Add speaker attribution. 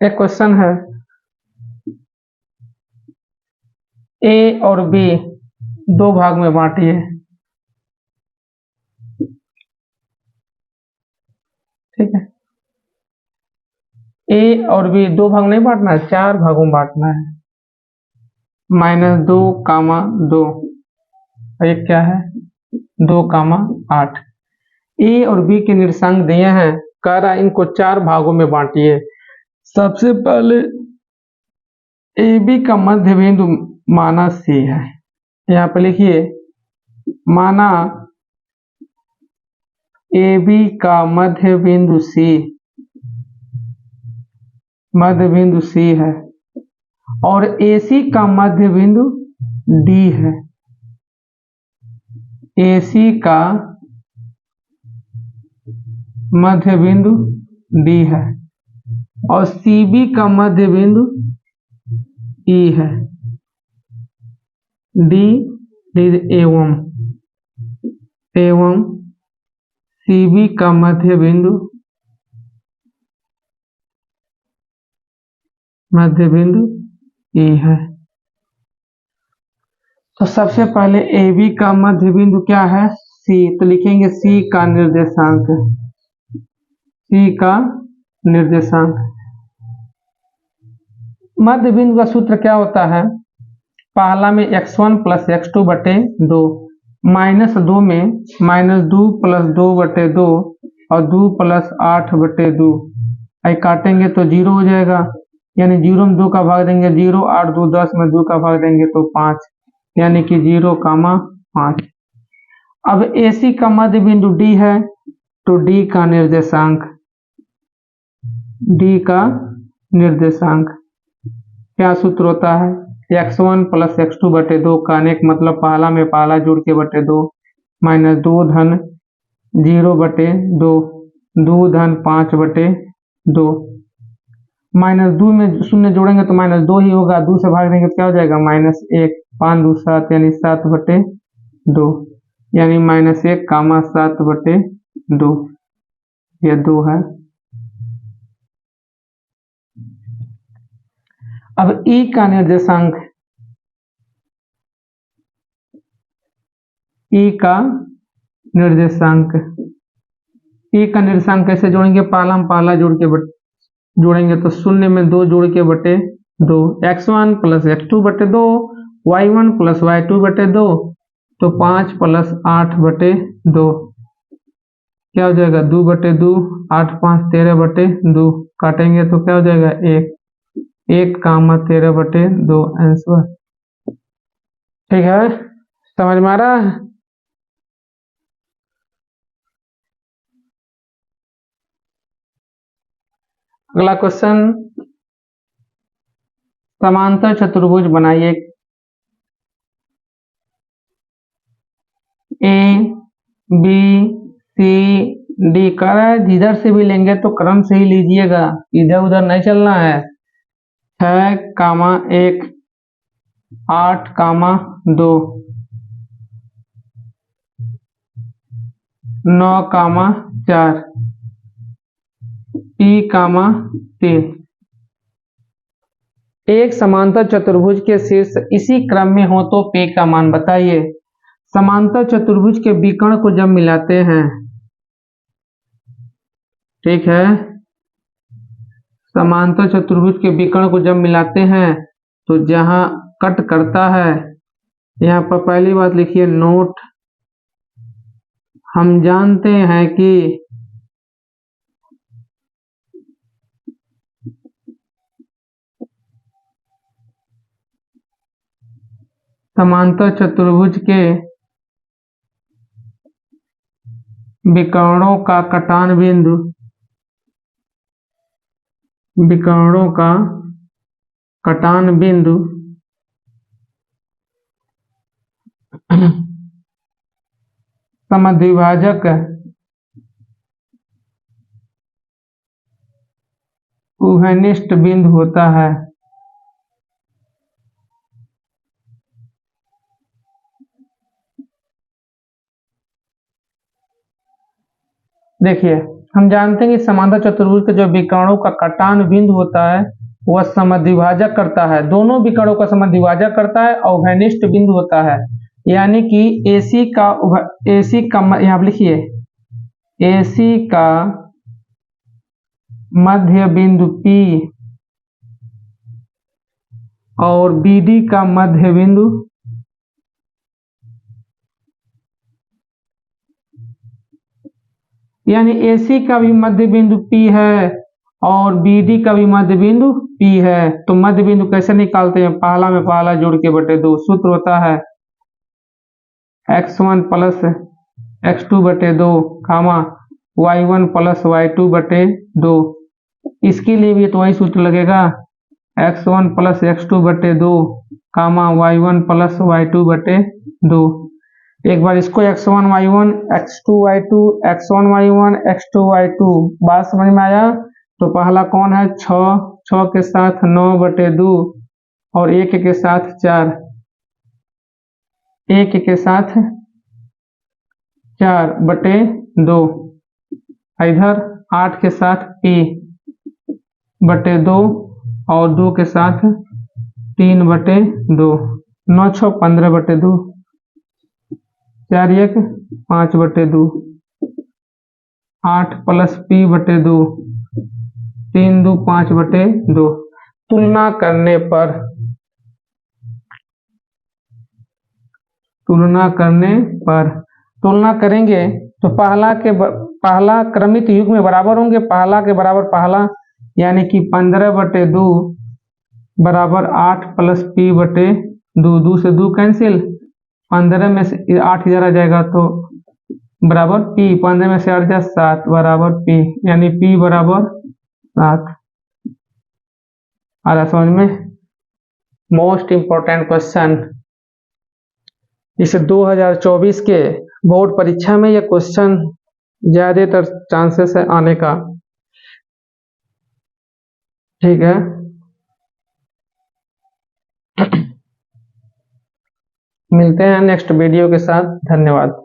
Speaker 1: एक क्वेश्चन है, ए और बी दो भाग में बांटिए। ठीक है, ए और बी दो भाग नहीं बांटना है, चार भागों में बांटना है। -2, 2 एक क्या है 2, 8। ए और बी के निर्देशांक दिए हैं, कह रहा है इनको चार भागों में बांटिए। सबसे पहले ए बी का मध्य बिंदु माना सी है, यहाँ पे लिखिए माना ए बी का मध्य बिंदु सी है और ए सी का मध्य बिंदु डी है। ए सी का मध्य बिंदु डी है और सी बी का मध्य बिंदु ई है। डी एवं सी बी का मध्य बिंदु ई है। तो सबसे पहले ए बी का मध्य बिंदु क्या है सी, तो लिखेंगे सी का निर्देशांक। मध्य बिंदु का सूत्र क्या होता है, पहला में x1 प्लस x2 बटे 2, -2 में -2 प्लस 2 बटे 2 और 2 प्लस 8 बटे 2। आई काटेंगे तो 0 हो जाएगा, यानी 0 में 2 का भाग देंगे 0, 8 2 10 में 2 का भाग देंगे तो 5, यानी कि 0, 5। अब AC का मध्य बिंदु D है, तो D का निर्देशांक क्या सूत्र होता है, x1 प्लस x2 बटे 2 का अनेक मतलब पहला में पहला जोड़ के बटे 2, -2 धन 0 बटे 2, 2 धन 5 बटे 2। -2 में शून्य जोड़ेंगे तो -2 ही होगा, 2 से भाग देंगे तो क्या हो जाएगा -1, 5 2 7 यानी 7 बटे 2, यानी -1, 7 बटे 2, यह 2 है। अब E का निर्देशांक, E का निर्देशांक कैसे जोड़ेंगे, पहला में पहला जोड़ेंगे तो शून्य में 2 जोड़ के बटे 2, x1 प्लस x2 बटे 2, y1 प्लस y2 बटे 2, तो 5 प्लस 8 बटे 2 क्या हो जाएगा 2 बटे 2, 8 5 13 बटे 2, काटेंगे तो क्या हो जाएगा 1, 1 13 बटे 2 आंसर। ठीक है, समझ में आ रहा है। अगला क्वेश्चन, समांतर चतुर्भुज बनाइए। ए बी सी डी कह रहा है, जिधर से भी लेंगे तो क्रम से ही लीजिएगा, इधर उधर नहीं चलना है। 6, 1 8, 2 9, 4 P, 3। एक समांतर चतुर्भुज के शीर्ष इसी क्रम में हो तो P का मान बताइए। समांतर चतुर्भुज के विकर्ण को जब मिलाते हैं, ठीक है, समांतर चतुर्भुज के विकर्ण को जब मिलाते हैं तो जहां कट करता है, यहाँ पर पहली बात लिखिए नोट, हम जानते हैं कि समांतर चतुर्भुज के विकर्णों का कटान बिंदु समद्विभाजक उभयनिष्ठ बिंदु होता है। देखिए हम जानते हैं कि समांतर चतुर्भुज के जो विकर्णों का कटान बिंदु होता है वह समद्विभाजक करता है, दोनों विकर्णों का समद्विभाजक करता है और उभयनिष्ठ बिंदु होता है। यानी कि AC का यहाँ पर लिखिए AC का मध्य बिंदु P और BD का मध्य बिंदु यानी AC का भी मध्य बिंदु P है और BD का भी मध्य बिंदु P है। तो मध्य बिंदु कैसे निकालते हैं? पहला में पहला जोड़ के बटे 2। सूत्र होता है x1 प्लस x2 बटे 2 कामा y1 प्लस y2 बटे 2। इसके लिए भी तो वही सूत्र लगेगा, x1 प्लस x2 बटे 2 कामा y1 प्लस y2 बटे 2। एक बार इसको x1 y1 x2 y2 x1 y1 x2 y2 बात समझ में आया? तो पहला कौन है? 6 के साथ 9 बटे 2 और 1 के साथ 4, 1 के साथ 4 बटे 2, इधर 8 के साथ P बटे 2 और 2 के साथ 3 बटे 2, 9 6 15 बटे 2, 4 1 5 बटे 2, 8 प्लस P बटे 2, 3 2 5 बटे 2। तुलना करेंगे तो पहला क्रमित युग्म में बराबर होंगे, पहला के बराबर पहला यानी कि 15 बटे 2 बराबर 8 प्लस P बटे 2, 2 से 2 कैंसिल, 15 में से 8 इधर आ जाएगा तो बराबर P, 15 में से 8 जा 7 बराबर P, यानी P बराबर 7। आ रहा समझ में? मोस्ट इम्पोर्टेंट क्वेश्चन, इसे 2024 के बोर्ड परीक्षा में यह क्वेश्चन ज्यादातर चांसेस है आने का। ठीक है, मिलते हैं नेक्स्ट वीडियो के साथ। धन्यवाद।